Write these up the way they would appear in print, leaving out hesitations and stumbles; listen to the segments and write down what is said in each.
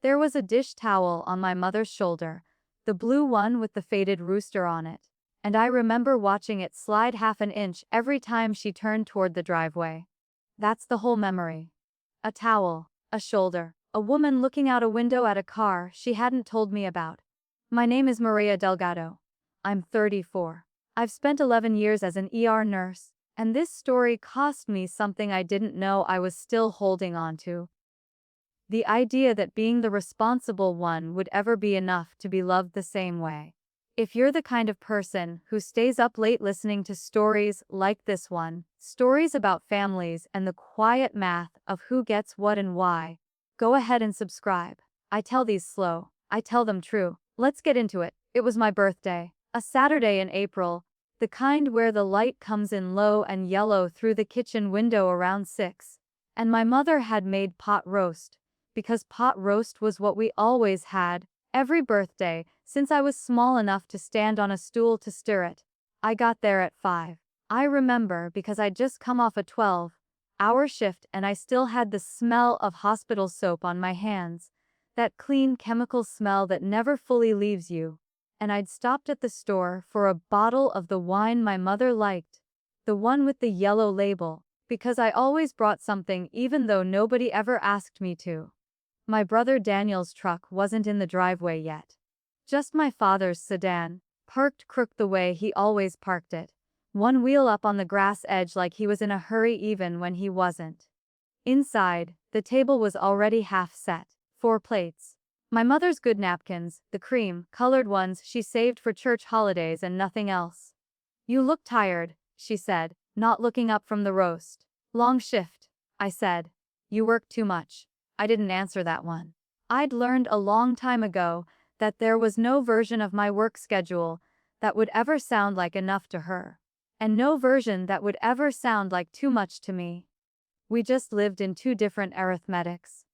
There was a dish towel on my mother's shoulder, the blue one with the faded rooster on it, and I remember watching it slide half an inch every time she turned toward the driveway. That's the whole memory. A towel, a shoulder, a woman looking out a window at a car she hadn't told me about. My name is Maria Delgado. I'm 34. I've spent 11 years as an ER nurse, and this story cost me something I didn't know I was still holding on to. The idea that being the responsible one would ever be enough to be loved the same way. If you're the kind of person who stays up late listening to stories like this one, stories about families and the quiet math of who gets what and why, go ahead and subscribe. I tell these slow, I tell them true. Let's get into it. It was my birthday, a Saturday in April, the kind where the light comes in low and yellow through the kitchen window around 6, and my mother had made pot roast, because pot roast was what we always had, every birthday, since I was small enough to stand on a stool to stir it. I got there at 5. I remember because I'd just come off a 12-hour shift and I still had the smell of hospital soap on my hands, that clean chemical smell that never fully leaves you. And I'd stopped at the store for a bottle of the wine my mother liked, the one with the yellow label, because I always brought something even though nobody ever asked me to. My brother Daniel's truck wasn't in the driveway yet. Just my father's sedan, parked crooked the way he always parked it, one wheel up on the grass edge like he was in a hurry even when he wasn't. Inside, the table was already half set, 4 plates. My mother's good napkins, the cream-colored ones she saved for church holidays and nothing else. You look tired, she said, not looking up from the roast. Long shift, I said. You work too much. I didn't answer that one. I'd learned a long time ago that there was no version of my work schedule that would ever sound like enough to her, and no version that would ever sound like too much to me. We just lived in 2 different arithmetics.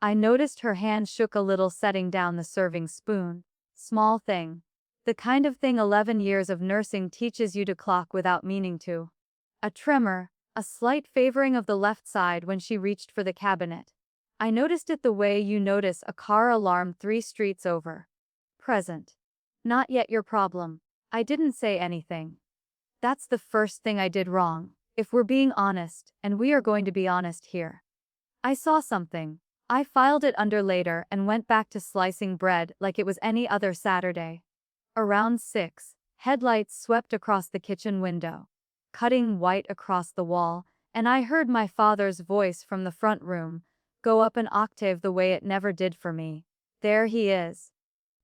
I noticed her hand shook a little setting down the serving spoon. Small thing. The kind of thing 11 years of nursing teaches you to clock without meaning to. A tremor, a slight favoring of the left side when she reached for the cabinet. I noticed it the way you notice a car alarm 3 streets over. Present. Not yet your problem. I didn't say anything. That's the first thing I did wrong, if we're being honest, and we are going to be honest here. I saw something. I filed it under later and went back to slicing bread like it was any other Saturday. Around 6, headlights swept across the kitchen window, cutting white across the wall, and I heard my father's voice from the front room go up an octave the way it never did for me. There he is.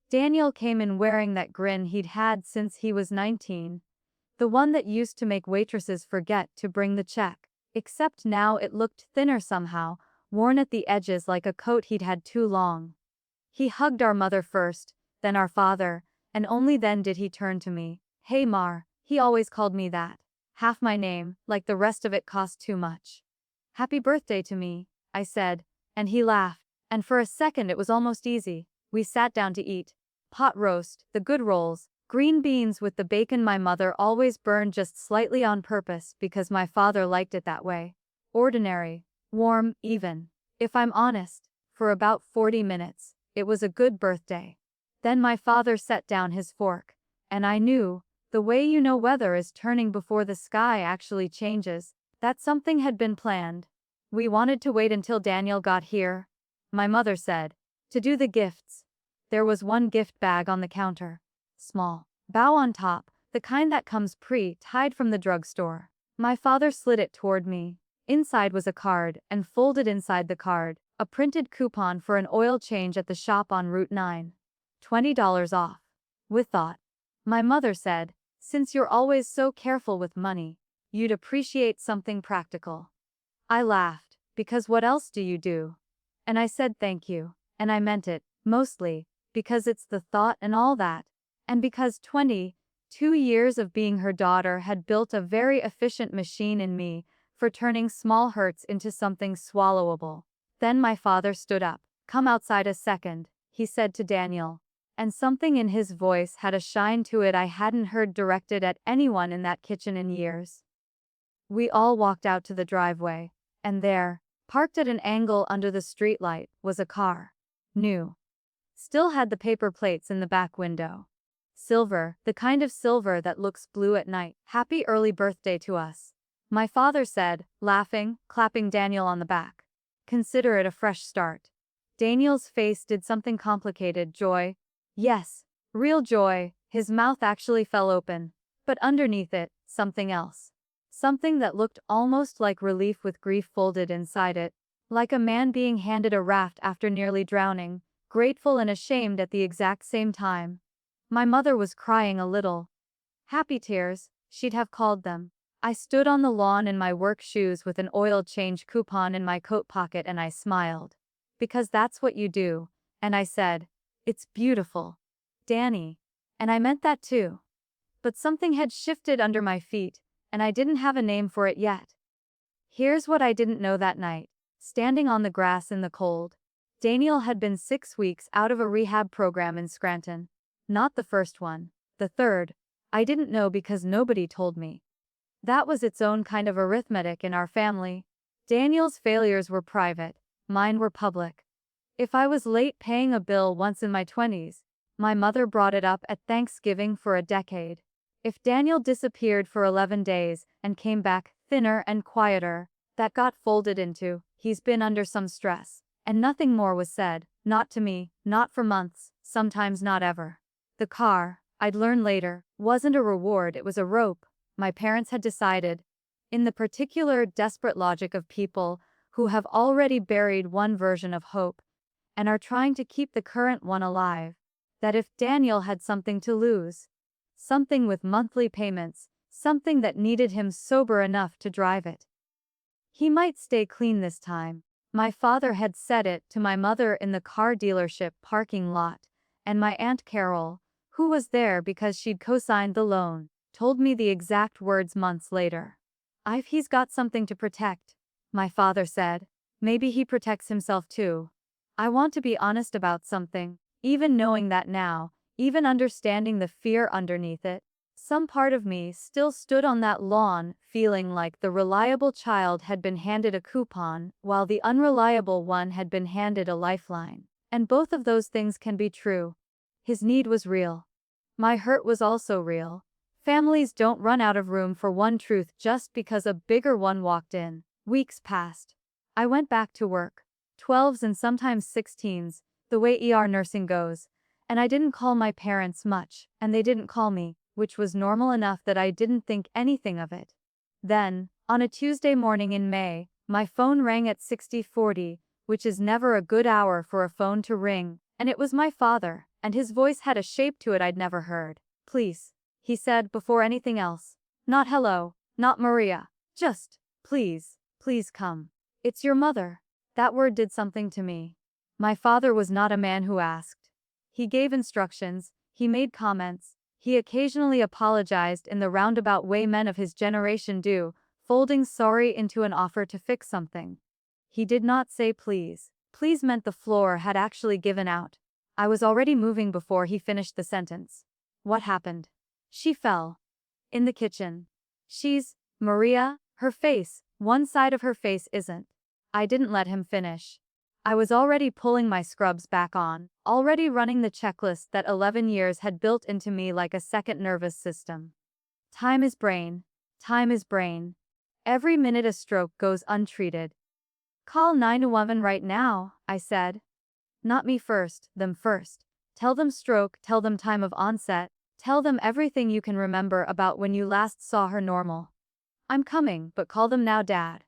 Daniel came in wearing that grin he'd had since he was 19, the one that used to make waitresses forget to bring the check, except now it looked thinner somehow, worn at the edges like a coat he'd had too long. He hugged our mother first, then our father, and only then did he turn to me. Hey Mar, he always called me that. Half my name, like the rest of it cost too much. Happy birthday to me, I said, and he laughed, and for a second it was almost easy. We sat down to eat. Pot roast, the good rolls, green beans with the bacon my mother always burned just slightly on purpose because my father liked it that way. Ordinary, warm, even. If I'm honest, for about 40 minutes, it was a good birthday. Then my father set down his fork, and I knew, the way you know weather is turning before the sky actually changes, that something had been planned. We wanted to wait until Daniel got here, my mother said, to do the gifts. There was one gift bag on the counter. Small. Bow on top, the kind that comes pre-tied from the drugstore. My father slid it toward me. Inside was a card, and folded inside the card, a printed coupon for an oil change at the shop on Route 9. $20 off. With thought. My mother said, since you're always so careful with money, you'd appreciate something practical. I laughed, because what else do you do? And I said thank you, and I meant it, mostly, because it's the thought and all that, and because 22 years of being her daughter had built a very efficient machine in me for turning small hurts into something swallowable. Then my father stood up. Come outside a second, he said to Daniel, and something in his voice had a shine to it I hadn't heard directed at anyone in that kitchen in years. We all walked out to the driveway, and there, parked at an angle under the streetlight, was a car. New. Still had the paper plates in the back window. Silver, the kind of silver that looks blue at night. Happy early birthday to us. My father said, laughing, clapping Daniel on the back. Consider it a fresh start. Daniel's face did something complicated. Joy. Yes, real joy. His mouth actually fell open. But underneath it, something else. Something that looked almost like relief with grief folded inside it. Like a man being handed a raft after nearly drowning, grateful and ashamed at the exact same time. My mother was crying a little. Happy tears, she'd have called them. I stood on the lawn in my work shoes with an oil change coupon in my coat pocket and I smiled. Because that's what you do, and I said, it's beautiful. Danny. And I meant that too. But something had shifted under my feet, and I didn't have a name for it yet. Here's what I didn't know that night. Standing on the grass in the cold. Daniel had been 6 weeks out of a rehab program in Scranton. Not the first one. The third. I didn't know because nobody told me. That was its own kind of arithmetic in our family. Daniel's failures were private. Mine were public. If I was late paying a bill once in my 20s, my mother brought it up at Thanksgiving for a decade. If Daniel disappeared for 11 days and came back thinner and quieter, that got folded into, he's been under some stress. And nothing more was said, not to me, not for months, sometimes not ever. The car, I'd learn later, wasn't a reward, it was a rope, my parents had decided. In the particular desperate logic of people who have already buried one version of hope and are trying to keep the current one alive, that if Daniel had something to lose, something with monthly payments, something that needed him sober enough to drive it, he might stay clean this time. My father had said it to my mother in the car dealership parking lot, and my Aunt Carol, who was there because she'd co-signed the loan, told me the exact words months later. He's got something to protect, my father said. Maybe he protects himself too. I want to be honest about something, even knowing that now, even understanding the fear underneath it. Some part of me still stood on that lawn, feeling like the reliable child had been handed a coupon, while the unreliable one had been handed a lifeline. And both of those things can be true. His need was real. My hurt was also real. Families don't run out of room for one truth just because a bigger one walked in. Weeks passed. I went back to work. 12s and sometimes 16s, the way ER nursing goes. And I didn't call my parents much, and they didn't call me, which was normal enough that I didn't think anything of it. Then, on a Tuesday morning in May, my phone rang at 60:40, which is never a good hour for a phone to ring, and it was my father, and his voice had a shape to it I'd never heard. Please, he said before anything else. Not hello, not Maria, just, please, please come. It's your mother. That word did something to me. My father was not a man who asked. He gave instructions, he made comments, he occasionally apologized in the roundabout way men of his generation do, folding sorry into an offer to fix something. He did not say please. Please meant the floor had actually given out. I was already moving before he finished the sentence. What happened? She fell. In the kitchen. Maria, her face, one side of her face isn't. I didn't let him finish. I was already pulling my scrubs back on, already running the checklist that 11 years had built into me like a second nervous system. Time is brain. Time is brain. Every minute a stroke goes untreated. Call 911 right now, I said. Not me first, them first. Tell them stroke, tell them time of onset, tell them everything you can remember about when you last saw her normal. I'm coming, but call them now, Dad.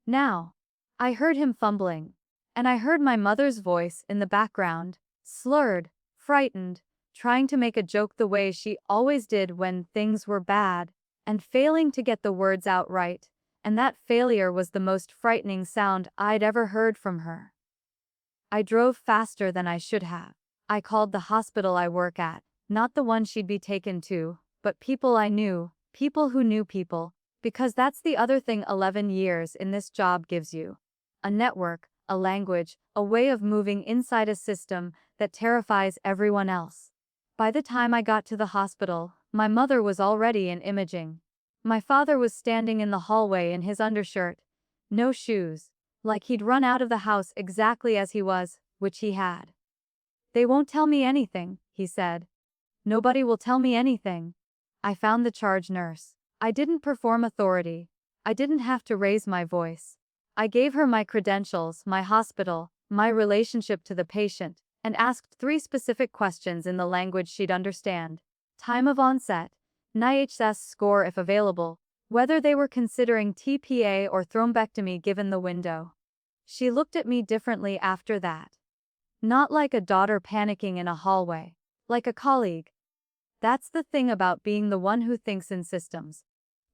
Now. I heard him fumbling. And I heard my mother's voice in the background, slurred, frightened, trying to make a joke the way she always did when things were bad, and failing to get the words out right, and that failure was the most frightening sound I'd ever heard from her. I drove faster than I should have. I called the hospital I work at, not the one she'd be taken to, but people I knew, people who knew people, because that's the other thing 11 years in this job gives you. A network, a language, a way of moving inside a system that terrifies everyone else. By the time I got to the hospital, my mother was already in imaging. My father was standing in the hallway in his undershirt, no shoes, like he'd run out of the house exactly as he was, which he had. They won't tell me anything, he said. Nobody will tell me anything. I found the charge nurse. I didn't perform authority. I didn't have to raise my voice. I gave her my credentials, my hospital, my relationship to the patient, and asked 3 specific questions in the language she'd understand. Time of onset, NIHS score if available, whether they were considering TPA or thrombectomy given the window. She looked at me differently after that. Not like a daughter panicking in a hallway, like a colleague. That's the thing about being the one who thinks in systems.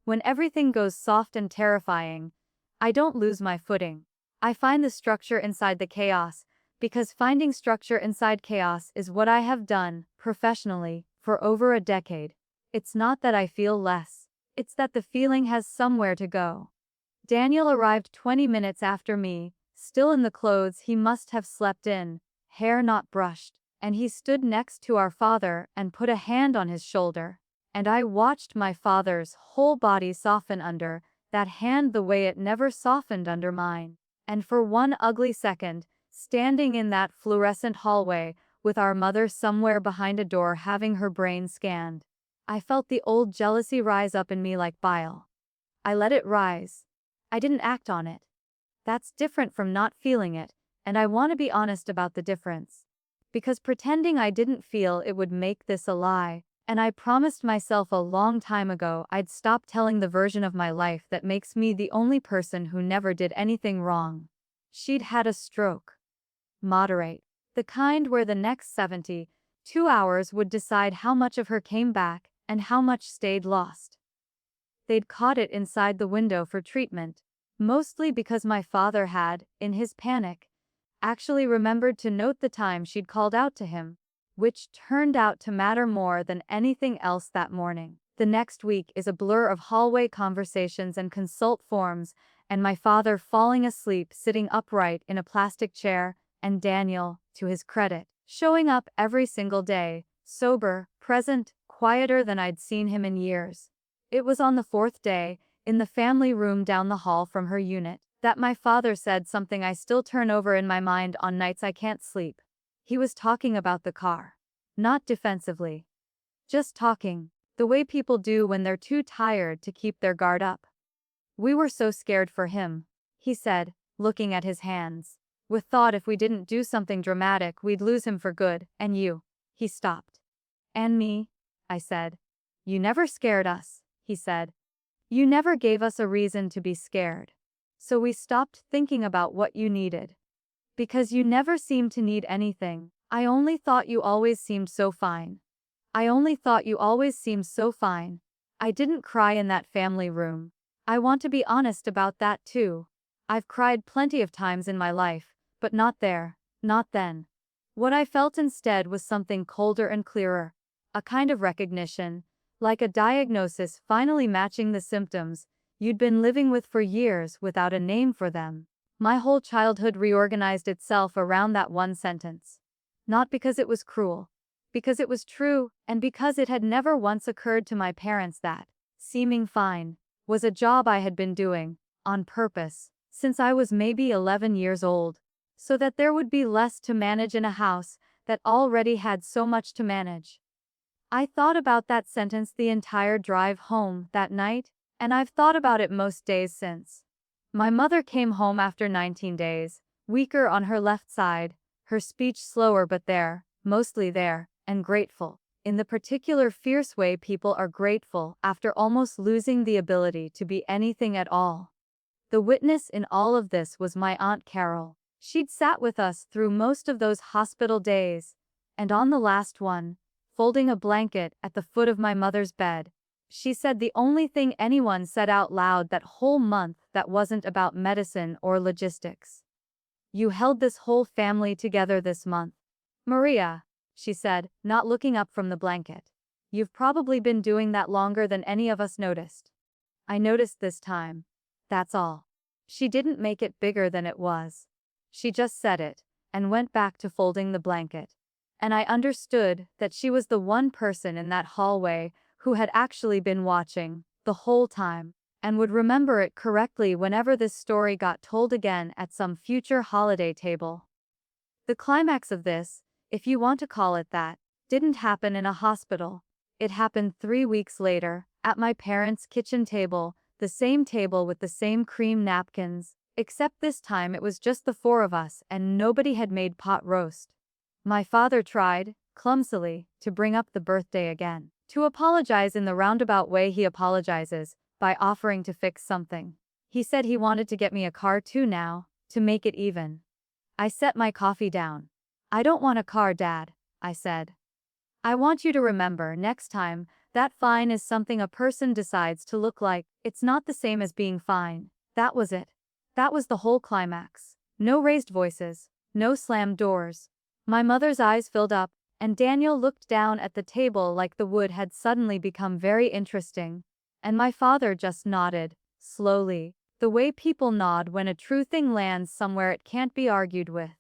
When everything goes soft and terrifying, I don't lose my footing. I find the structure inside the chaos, because finding structure inside chaos is what I have done, professionally, for over a decade. It's not that I feel less. It's that the feeling has somewhere to go. Daniel arrived 20 minutes after me, still in the clothes he must have slept in, hair not brushed, and he stood next to our father and put a hand on his shoulder. And I watched my father's whole body soften under that hand the way it never softened under mine. And for one ugly second, standing in that fluorescent hallway, with our mother somewhere behind a door having her brain scanned, I felt the old jealousy rise up in me like bile. I let it rise. I didn't act on it. That's different from not feeling it, and I want to be honest about the difference. Because pretending I didn't feel it would make this a lie, and I promised myself a long time ago I'd stop telling the version of my life that makes me the only person who never did anything wrong. She'd had a stroke. Moderate. The kind where the next 72 hours would decide how much of her came back and how much stayed lost. They'd caught it inside the window for treatment, mostly because my father had, in his panic, actually remembered to note the time she'd called out to him, which turned out to matter more than anything else that morning. The next week is a blur of hallway conversations and consult forms, and my father falling asleep sitting upright in a plastic chair, and Daniel, to his credit, showing up every single day, sober, present, quieter than I'd seen him in years. It was on the 4th day, in the family room down the hall from her unit, that my father said something I still turn over in my mind on nights I can't sleep. He was talking about the car. Not defensively. Just talking, the way people do when they're too tired to keep their guard up. We were so scared for him, he said, looking at his hands. We thought if we didn't do something dramatic we'd lose him for good, and you. He stopped. And me? I said. You never scared us, he said. You never gave us a reason to be scared. So we stopped thinking about what you needed. Because you never seemed to need anything. I only thought you always seemed so fine. I only thought you always seemed so fine. I didn't cry in that family room. I want to be honest about that too. I've cried plenty of times in my life, but not there, not then. What I felt instead was something colder and clearer. A kind of recognition, like a diagnosis finally matching the symptoms you'd been living with for years without a name for them. My whole childhood reorganized itself around that one sentence. Not because it was cruel, because it was true, and because it had never once occurred to my parents that seeming fine was a job I had been doing, on purpose, since I was maybe 11 years old, so that there would be less to manage in a house that already had so much to manage. I thought about that sentence the entire drive home that night, and I've thought about it most days since. My mother came home after 19 days, weaker on her left side, her speech slower but there, mostly there, and grateful, in the particular fierce way people are grateful after almost losing the ability to be anything at all. The witness in all of this was my Aunt Carol. She'd sat with us through most of those hospital days, and on the last one, folding a blanket at the foot of my mother's bed, she said the only thing anyone said out loud that whole month that wasn't about medicine or logistics. You held this whole family together this month. Maria, she said, not looking up from the blanket. You've probably been doing that longer than any of us noticed. I noticed this time. That's all. She didn't make it bigger than it was. She just said it, and went back to folding the blanket. And I understood that she was the one person in that hallway who had actually been watching, the whole time, and would remember it correctly whenever this story got told again at some future holiday table. The climax of this if you want to call it that, didn't happen in a hospital. It happened 3 weeks later, at my parents' kitchen table, the same table with the same cream napkins, except this time it was just the four of us and nobody had made pot roast. My father tried, clumsily, to bring up the birthday again, to apologize in the roundabout way he apologizes, by offering to fix something. He said he wanted to get me a car too now, to make it even. I set my coffee down. I don't want a car, Dad, I said. I want you to remember next time that fine is something a person decides to look like. It's not the same as being fine. That was it. That was the whole climax. No raised voices. No slammed doors. My mother's eyes filled up, and Daniel looked down at the table like the wood had suddenly become very interesting. And my father just nodded, slowly, the way people nod when a true thing lands somewhere it can't be argued with.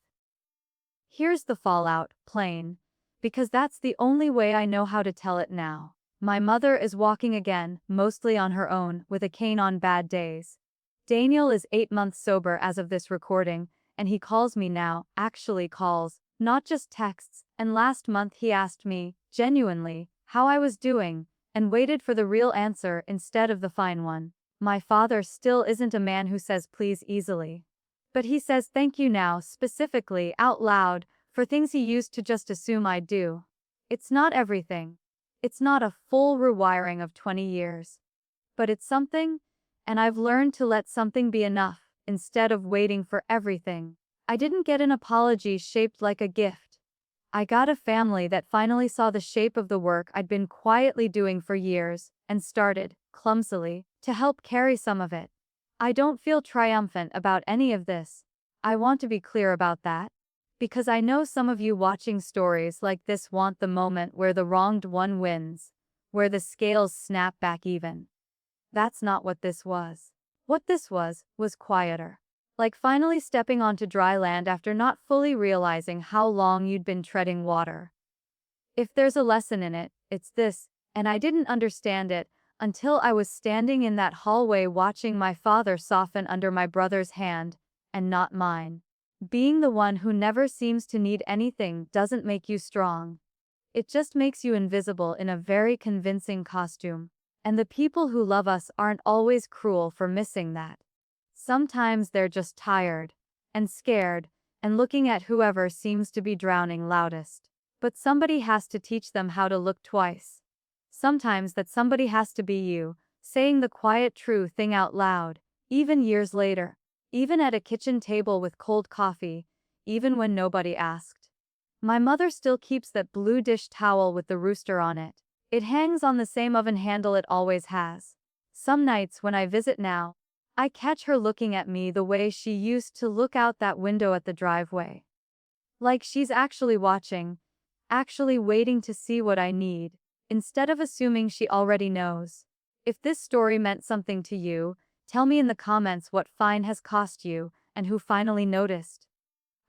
Here's the fallout, plain. Because that's the only way I know how to tell it now. My mother is walking again, mostly on her own, with a cane on bad days. Daniel is 8 months sober as of this recording, and he calls me now, actually calls, not just texts, and last month he asked me, genuinely, how I was doing, and waited for the real answer instead of the fine one. My father still isn't a man who says please easily. But he says thank you now, specifically, out loud, for things he used to just assume I'd do. It's not everything. It's not a full rewiring of 20 years. But it's something, and I've learned to let something be enough, instead of waiting for everything. I didn't get an apology shaped like a gift. I got a family that finally saw the shape of the work I'd been quietly doing for years, and started, clumsily, to help carry some of it. I don't feel triumphant about any of this. I want to be clear about that. Because I know some of you watching stories like this want the moment where the wronged one wins, where the scales snap back even. That's not what this was. What this was quieter. Like finally stepping onto dry land after not fully realizing how long you'd been treading water. If there's a lesson in it, it's this, and I didn't understand it until I was standing in that hallway watching my father soften under my brother's hand, and not mine. Being the one who never seems to need anything doesn't make you strong. It just makes you invisible in a very convincing costume. And the people who love us aren't always cruel for missing that. Sometimes they're just tired, and scared, and looking at whoever seems to be drowning loudest. But somebody has to teach them how to look twice. Sometimes that somebody has to be you, saying the quiet true thing out loud, even years later. Even at a kitchen table with cold coffee, even when nobody asked. My mother still keeps that blue dish towel with the rooster on it. It hangs on the same oven handle it always has. Some nights when I visit now, I catch her looking at me the way she used to look out that window at the driveway. Like she's actually watching, actually waiting to see what I need, instead of assuming she already knows. If this story meant something to you, tell me in the comments what fine has cost you, and who finally noticed.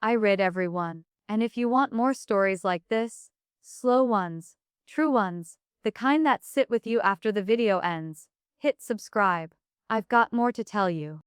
I read every one, and if you want more stories like this, slow ones, true ones, the kind that sit with you after the video ends, hit subscribe. I've got more to tell you.